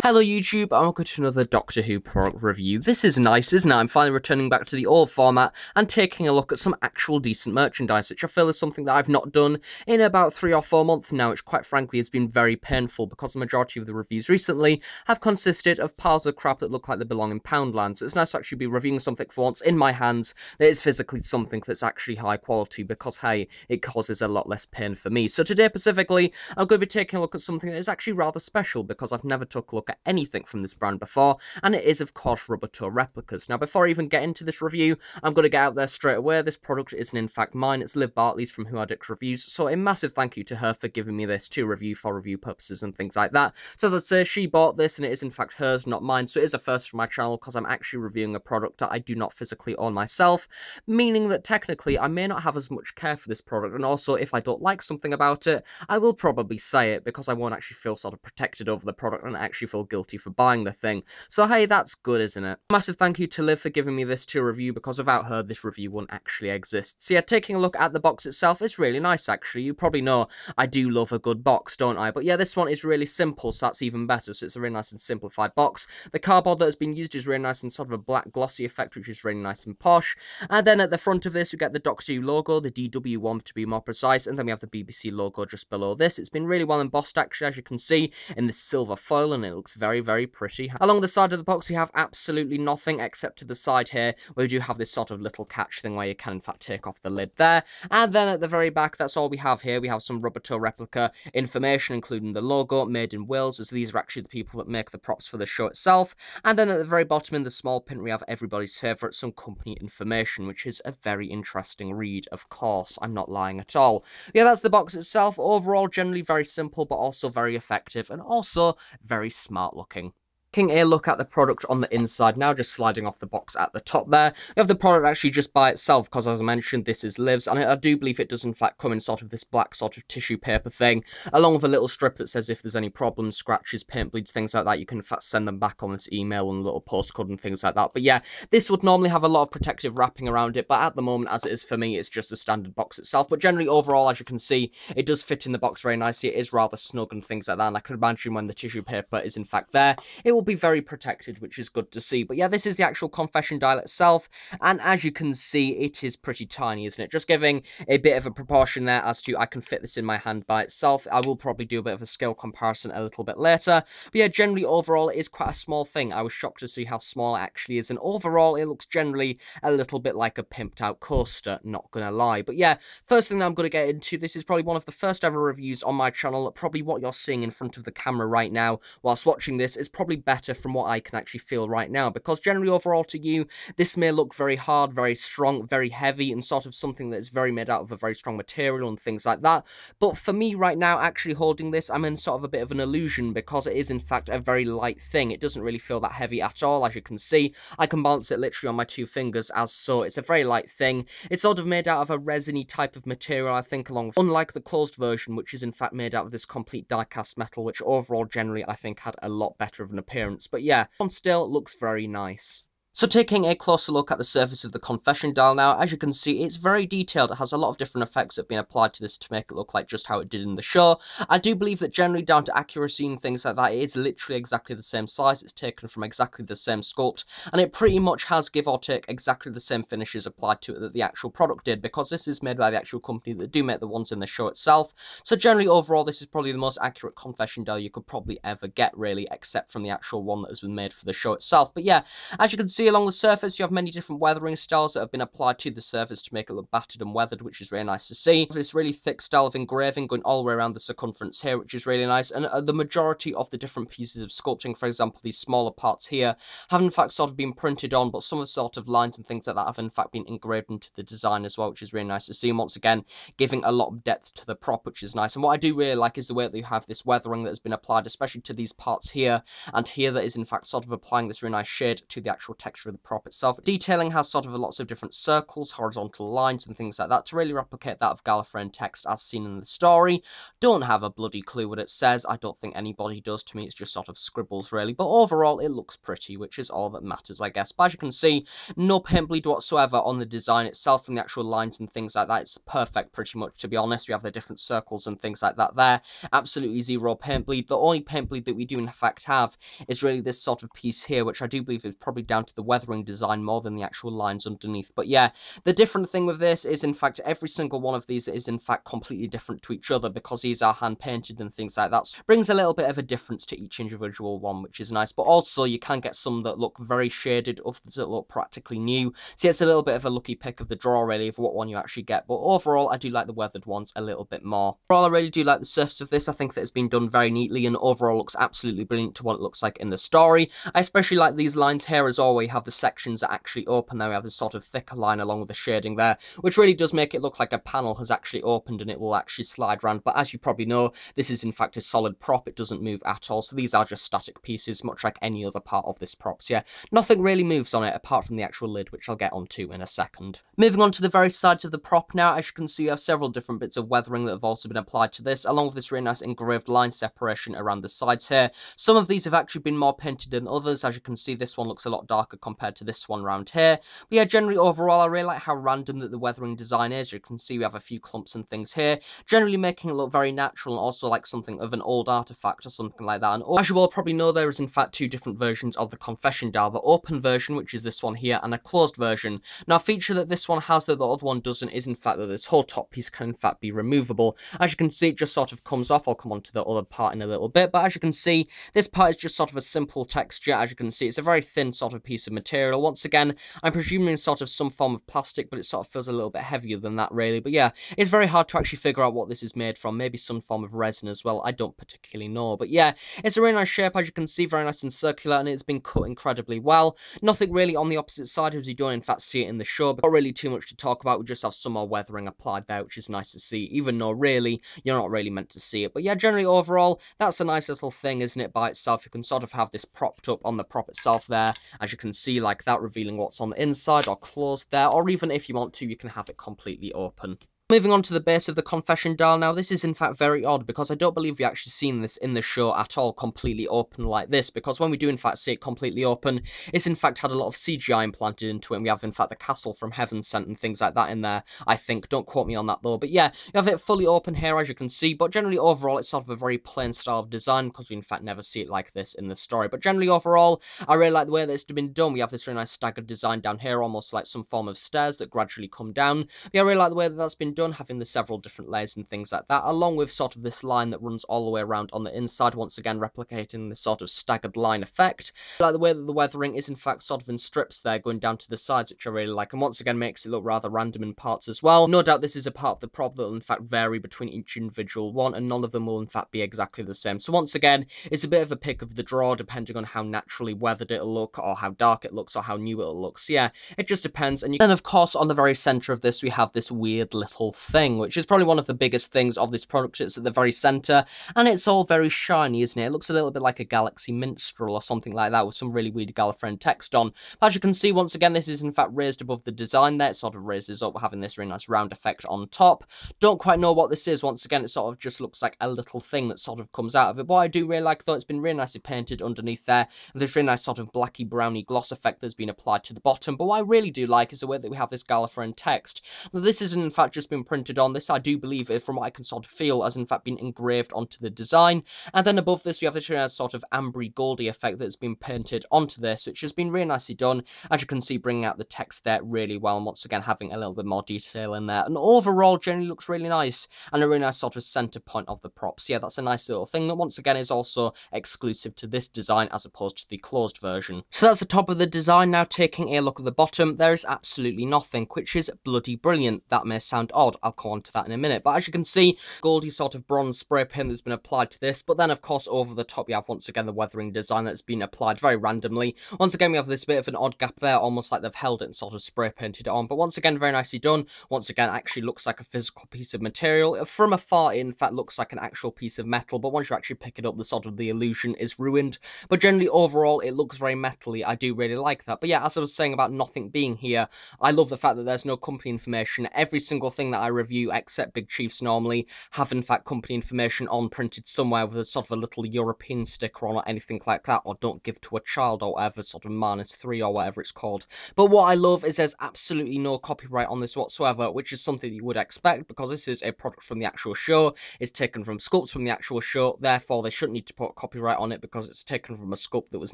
Hello YouTube, and welcome to another Doctor Who product review. This is nice, isn't it? I'm finally returning back to the old format and taking a look at some actual decent merchandise, which I feel is something that I've not done in about 3 or 4 months now, which quite frankly has been very painful because the majority of the reviews recently have consisted of piles of crap that look like they belong in Poundland. So it's nice to actually be reviewing something for once in my hands that is physically something that's actually high quality because, hey, it causes a lot less pain for me. So today specifically, I'm going to be taking a look at something that is actually rather special because I've never took a look at anything from this brand before, and it is of course Rubbertoe Replicas. Now before I even get into this review, I'm going to get out there straight away. This product isn't in fact mine, it's Liv Bartley's from Who Addicts Reviews, so a massive thank you to her for giving me this to review for review purposes and things like that. So as I say, she bought this and it is in fact hers, not mine, so it is a first for my channel because I'm actually reviewing a product that I do not physically own myself, meaning that technically I may not have as much care for this product, and also if I don't like something about it, I will probably say it because I won't actually feel sort of protected over the product and actually feel guilty for buying the thing. So hey, that's good, isn't it? Massive thank you to Liv for giving me this to review because without her this review wouldn't actually exist. So yeah, taking a look at the box itself is really nice actually. You probably know I do love a good box, don't I? But yeah, this one is really simple, so that's even better. So it's a really nice and simplified box. The cardboard that has been used is really nice and sort of a black glossy effect, which is really nice and posh. And then at the front of this we get the Doctor Who logo, the DW1 to be more precise, and then we have the BBC logo just below this. It's been really well embossed actually, as you can see, in this silver foil, and it looks very, very pretty. Along the side of the box, we have absolutely nothing except to the side here, where we do have this sort of little catch thing where you can, in fact, take off the lid there. And then at the very back, that's all we have here. We have some Rubbertoe Replica information, including the logo, made in Wales, as these are actually the people that make the props for the show itself. And then at the very bottom, in the small print, we have everybody's favourite, some company information, which is a very interesting read, of course. I'm not lying at all. Yeah, that's the box itself. Overall, generally very simple, but also very effective, and also very smart looking. Taking a look at the product on the inside now, just sliding off the box at the top there. We have the product actually just by itself, because as I mentioned, this is Liv's, and I do believe it does in fact come in sort of this black sort of tissue paper thing, along with a little strip that says if there's any problems, scratches, paint bleeds, things like that, you can in fact send them back on this email and a little postcode and things like that. But yeah, this would normally have a lot of protective wrapping around it, but at the moment, as it is for me, it's just a standard box itself. But generally, overall, as you can see, it does fit in the box very nicely. It is rather snug and things like that, and I could imagine when the tissue paper is in fact there, it will be very protected, which is good to see. But yeah, this is the actual confession dial itself, and as you can see, it is pretty tiny, isn't it? Just giving a bit of a proportion there as to I can fit this in my hand by itself. I will probably do a bit of a scale comparison a little bit later, but yeah, generally overall it is quite a small thing. I was shocked to see how small it actually is, and overall it looks generally a little bit like a pimped out coaster, not gonna lie. But yeah, first thing that I'm gonna get into, this is probably one of the first ever reviews on my channel. Probably what you're seeing in front of the camera right now whilst watching this is probably better from what I can actually feel right now, because generally overall to you this may look very hard, very strong, very heavy, and sort of something that is very made out of a very strong material and things like that. But for me right now, actually holding this, I'm in sort of a bit of an illusion, because it is in fact a very light thing. It doesn't really feel that heavy at all. As you can see, I can balance it literally on my 2 fingers as so. It's a very light thing. It's sort of made out of a resiny type of material, I think, unlike the closed version, which is in fact made out of this complete die-cast metal, which overall generally I think had a lot better of an appearance. But yeah, one still looks very nice. So taking a closer look at the surface of the confession dial now, as you can see, it's very detailed. It has a lot of different effects that have been applied to this to make it look like just how it did in the show. I do believe that generally down to accuracy and things like that, it is literally exactly the same size. It's taken from exactly the same sculpt, and it pretty much has, give or take, exactly the same finishes applied to it that the actual product did, because this is made by the actual company that do make the ones in the show itself. So generally overall, this is probably the most accurate confession dial you could probably ever get, really, except from the actual one that has been made for the show itself. But yeah, as you can see along the surface, you have many different weathering styles that have been applied to the surface to make it look battered and weathered, which is really nice to see. This really thick style of engraving going all the way around the circumference here, which is really nice. And the majority of the different pieces of sculpting, for example, these smaller parts here, have in fact sort of been printed on, but some of the sort of lines and things like that have in fact been engraved into the design as well, which is really nice to see. And once again, giving a lot of depth to the prop, which is nice. And what I do really like is the way that you have this weathering that has been applied, especially to these parts here and here, that is in fact sort of applying this really nice shade to the actual texture texture of the prop itself. Detailing has sort of lots of different circles, horizontal lines and things like that to really replicate that of Gallifreyan text as seen in the story. Don't have a bloody clue what it says. I don't think anybody does. To me, it's just sort of scribbles really, but overall it looks pretty, which is all that matters, I guess. But as you can see, no paint bleed whatsoever on the design itself from the actual lines and things like that. It's perfect pretty much, to be honest. We have the different circles and things like that there. Absolutely zero paint bleed. The only paint bleed that we do in fact have is really this sort of piece here, which I do believe is probably down to the weathering design more than the actual lines underneath. But yeah, the different thing with this is in fact every single one of these is in fact completely different to each other because these are hand painted and things like that. So it brings a little bit of a difference to each individual one, which is nice. But also you can get some that look very shaded, others that look practically new. So it's a little bit of a lucky pick of the draw really of what one you actually get. But overall I do like the weathered ones a little bit more. Overall I really do like the surface of this. I think that it's been done very neatly and overall looks absolutely brilliant to what it looks like in the story. I especially like these lines here as well, where you have the sections that actually open. There we have this sort of thicker line along with the shading there, which really does make it look like a panel has actually opened and it will actually slide around. But as you probably know, this is in fact a solid prop. It doesn't move at all. So these are just static pieces, much like any other part of this prop. So yeah, nothing really moves on it apart from the actual lid, which I'll get onto in a second. Moving on to the very sides of the prop now, as you can see, you have several different bits of weathering that have also been applied to this, along with this really nice engraved line separation around the sides here. Some of these have actually been more painted than others. As you can see, this one looks a lot darker compared to this one around here. But yeah, generally overall, I really like how random that the weathering design is. You can see we have a few clumps and things here, generally making it look very natural and also like something of an old artifact or something like that. And as you all probably know, there is in fact two different versions of the confession dial, the open version, which is this one here, and a closed version. Now, a feature that this one has that the other one doesn't is in fact that this whole top piece can in fact be removable. As you can see, it just sort of comes off. I'll come on to the other part in a little bit, but as you can see, this part is just sort of a simple texture. As you can see, it's a very thin sort of piece of material. Once again, I'm presuming sort of some form of plastic, but it sort of feels a little bit heavier than that really. But yeah, it's very hard to actually figure out what this is made from. Maybe some form of resin as well. I don't particularly know. But yeah, it's a really nice shape, as you can see, very nice and circular, and it's been cut incredibly well. Nothing really on the opposite side as you don't in fact see it in the show, but not really too much to talk about. We just have some more weathering applied there, which is nice to see, even though really, you're not really meant to see it. But yeah, generally overall, that's a nice little thing, isn't it, by itself? You can sort of have this propped up on the prop itself there, as you can see, like that, revealing what's on the inside or closed there, or even if you want to, you can have it completely open. Moving on to the base of the confession dial now, this is in fact very odd because I don't believe we actually seen this in the show at all completely open like this, because when we do in fact see it completely open, it's in fact had a lot of CGI implanted into it, and we have in fact the castle from Heaven Sent and things like that in there, I think. Don't quote me on that though, but yeah, you have it fully open here as you can see, but generally overall it's sort of a very plain style of design because we in fact never see it like this in the story. But generally overall, I really like the way that it's been done. We have this really nice staggered design down here, almost like some form of stairs that gradually come down. But yeah, I really like the way that that's been done, having the several different layers and things like that, along with sort of this line that runs all the way around on the inside, once again replicating this sort of staggered line effect. I like the way that the weathering is in fact sort of in strips there going down to the sides, which I really like, and once again makes it look rather random in parts as well. No doubt this is a part of the prop that will in fact vary between each individual one, and none of them will in fact be exactly the same. So once again, it's a bit of a pick of the draw depending on how naturally weathered it'll look, or how dark it looks, or how new it'll look. So yeah, it just depends. And then of course on the very center of this we have this weird little thing, which is probably one of the biggest things of this product. It's at the very center, and it's all very shiny, isn't it? It looks a little bit like a Galaxy Minstrel or something like that, with some really weird Gallifreyan text on. But as you can see, once again, this is in fact raised above the design there. It sort of raises up, having this really nice round effect on top. Don't quite know what this is. Once again, it sort of just looks like a little thing that sort of comes out of it. But I do really like, though, it's been really nicely painted underneath there, and there's really nice sort of blacky browny gloss effect that's been applied to the bottom. But what I really do like is the way that we have this Gallifreyan text. Now, this isn't in fact just been printed on. This I do believe, from what I can sort of feel, has in fact been engraved onto the design. And then above this we have this really nice sort of ambery goldy effect that's been painted onto this, which has been really nicely done, as you can see, bringing out the text there really well, and once again having a little bit more detail in there, and overall generally looks really nice, and a really nice sort of center point of the props. Yeah, that's a nice little thing that once again is also exclusive to this design as opposed to the closed version. So that's the top of the design. Now taking a look at the bottom, there is absolutely nothing, which is bloody brilliant. That may sound odd, odd. I'll come on to that in a minute. But as you can see, goldy sort of bronze spray paint that's been applied to this. But then, of course, over the top, you have once again the weathering design that's been applied very randomly. Once again, we have this bit of an odd gap there, almost like they've held it and sort of spray painted it on. But once again, very nicely done. Once again, actually looks like a physical piece of material. From afar, it in fact looks like an actual piece of metal. But once you actually pick it up, the sort of the illusion is ruined. But generally, overall, it looks very metally. I do really like that. But yeah, as I was saying about nothing being here, I love the fact that there's no company information. Every single thing that I review, except Big Chiefs normally, have in fact company information on printed somewhere with a sort of a little European sticker on or anything like that, or don't give to a child or whatever, sort of -3 or whatever it's called. But what I love is there's absolutely no copyright on this whatsoever, which is something you would expect because this is a product from the actual show. It's taken from sculpts from the actual show, therefore they shouldn't need to put copyright on it because it's taken from a sculpt that was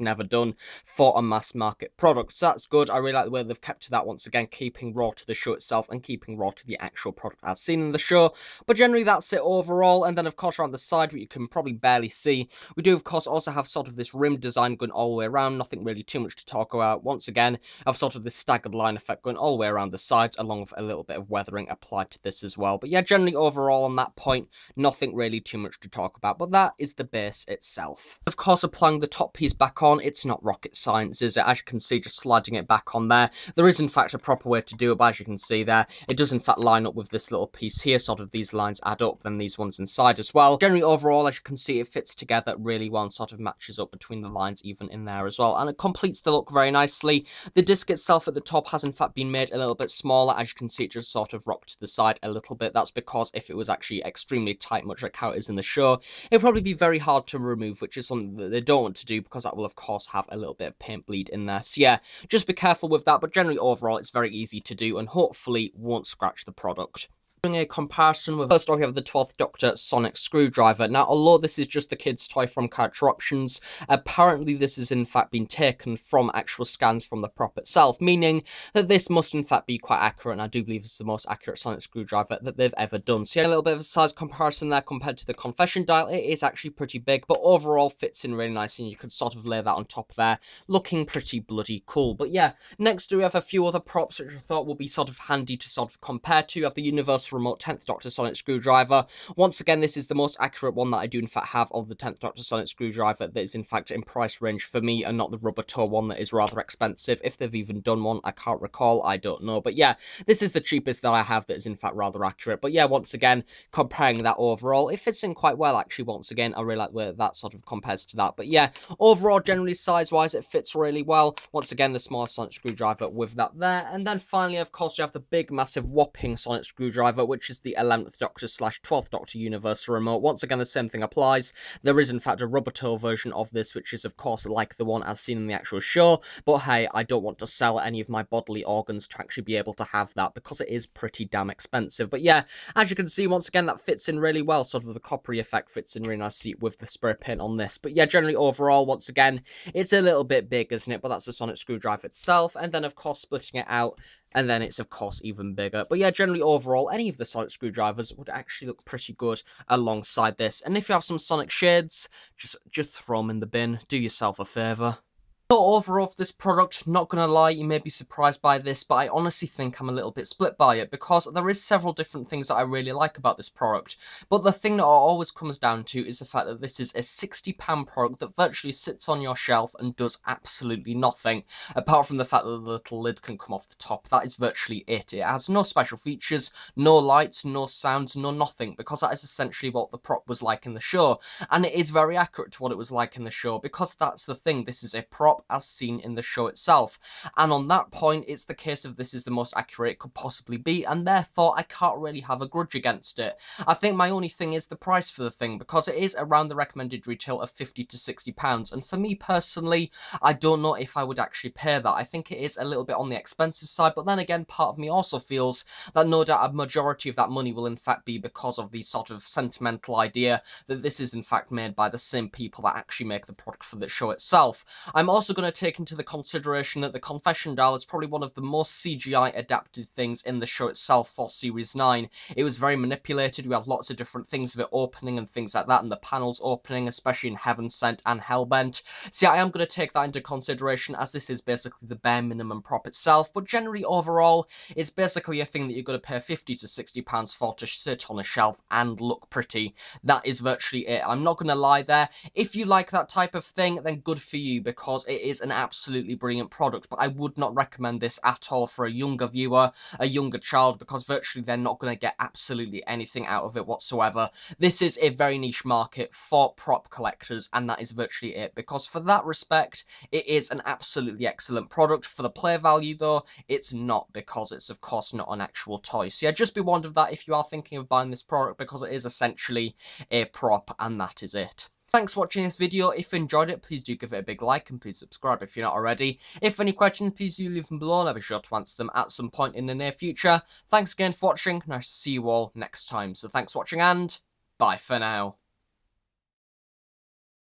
never done for a mass market product. So that's good. I really like the way they've kept to that, once again, keeping raw to the show itself and keeping raw to the actual product as seen in the show. But generally that's it overall. And then of course around the side, what you can probably barely see, we do of course also have sort of this rim design going all the way around. Nothing really too much to talk about. Once again, I have sort of this staggered line effect going all the way around the sides, along with a little bit of weathering applied to this as well. But yeah, generally overall on that point, nothing really too much to talk about. But that is the base itself. Of course, applying the top piece back on, it's not rocket science, is it? As you can see, just sliding it back on there. There is in fact a proper way to do it, but as you can see there, it does in fact line up with this little piece here. Sort of these lines add up, then these ones inside as well. Generally overall, as you can see, it fits together really well and sort of matches up between the lines even in there as well. And it completes the look very nicely. The disc itself at the top has in fact been made a little bit smaller. As you can see, it just sort of rocked to the side a little bit. That's because if it was actually extremely tight, much like how it is in the show, it'd probably be very hard to remove, which is something that they don't want to do because that will of course have a little bit of paint bleed in there. So yeah, just be careful with that, but generally overall it's very easy to do and hopefully won't scratch the product. Doing a comparison with, first off, we have the 12th Doctor sonic screwdriver. Now, although this is just the kid's toy from Character Options, apparently this has in fact been taken from actual scans from the prop itself, meaning that this must in fact be quite accurate, and I do believe it's the most accurate sonic screwdriver that they've ever done. So yeah, a little bit of a size comparison there compared to the confession dial. It is actually pretty big, but overall fits in really nicely, and you can sort of lay that on top there, looking pretty bloody cool. But yeah, next we have a few other props which I thought would be sort of handy to sort of compare to. You have the Universal Remote 10th Doctor sonic screwdriver. Once again, this is the most accurate one that I do in fact have of the 10th Doctor sonic screwdriver that is in fact in price range for me, and not the Rubbertoe one that is rather expensive. If they've even done one, I can't recall, I don't know. But yeah, this is the cheapest that I have that is in fact rather accurate. But yeah, once again, comparing that overall, it fits in quite well actually. Once again, I really like where that sort of compares to that. But yeah, overall, generally size-wise, it fits really well. Once again, the small sonic screwdriver with that there. And then finally, of course, you have the big, massive, whopping sonic screwdriver, which is the 11th Doctor / 12th Doctor Universal Remote. Once again, the same thing applies. There is in fact a Rubbertoe version of this, which is of course like the one as seen in the actual show, but hey, I don't want to sell any of my bodily organs to actually be able to have that because it is pretty damn expensive. But yeah, as you can see, once again, that fits in really well. Sort of the coppery effect fits in really nicely with the spray paint on this. But yeah, generally overall, once again, it's a little bit big, isn't it? But that's the sonic screwdriver itself, and then of course splitting it out, and then it's of course even bigger. But yeah, generally overall, any of the sonic screwdrivers would actually look pretty good alongside this. And if you have some sonic shades, just throw them in the bin. Do yourself a favour. So overall for this product, not gonna lie, you may be surprised by this, but I honestly think I'm a little bit split by it because there is several different things that I really like about this product. But the thing that always comes down to is the fact that this is a £60 product that virtually sits on your shelf and does absolutely nothing, apart from the fact that the little lid can come off the top. That is virtually it. It has no special features, no lights, no sounds, no nothing, because that is essentially what the prop was like in the show. And it is very accurate to what it was like in the show, because that's the thing, this is a prop as seen in the show itself, and on that point it's the case of this is the most accurate it could possibly be, and therefore I can't really have a grudge against it. I think my only thing is the price for the thing, because it is around the recommended retail of £50 to £60, and for me personally, I don't know if I would actually pay that. I think it is a little bit on the expensive side, but then again, part of me also feels that no doubt a majority of that money will in fact be because of the sort of sentimental idea that this is in fact made by the same people that actually make the product for the show itself. I'm also also going to take into the consideration that the confession dial is probably one of the most CGI adapted things in the show itself for Series 9. It was very manipulated, we had lots of different things of it opening and things like that, and the panels opening, especially in Heaven Sent and Hellbent. So yeah, I am going to take that into consideration, as this is basically the bare minimum prop itself, but generally overall, it's basically a thing that you're going to pay £50 to £60 for to sit on a shelf and look pretty. That is virtually it. I'm not going to lie there. If you like that type of thing, then good for you, because it is an absolutely brilliant product, but I would not recommend this at all for a younger viewer, a younger child, because virtually they're not going to get absolutely anything out of it whatsoever. This is a very niche market for prop collectors, and that is virtually it, because for that respect, it is an absolutely excellent product. For the play value though, it's not, because it's of course not an actual toy. So yeah, just be warned of that if you are thinking of buying this product, because it is essentially a prop, and that is it. Thanks for watching this video. If you enjoyed it, please do give it a big like, and please subscribe if you're not already. If any questions, please do leave them below, and I'll be sure to answer them at some point in the near future. Thanks again for watching, and I'll see you all next time. So thanks for watching, and bye for now.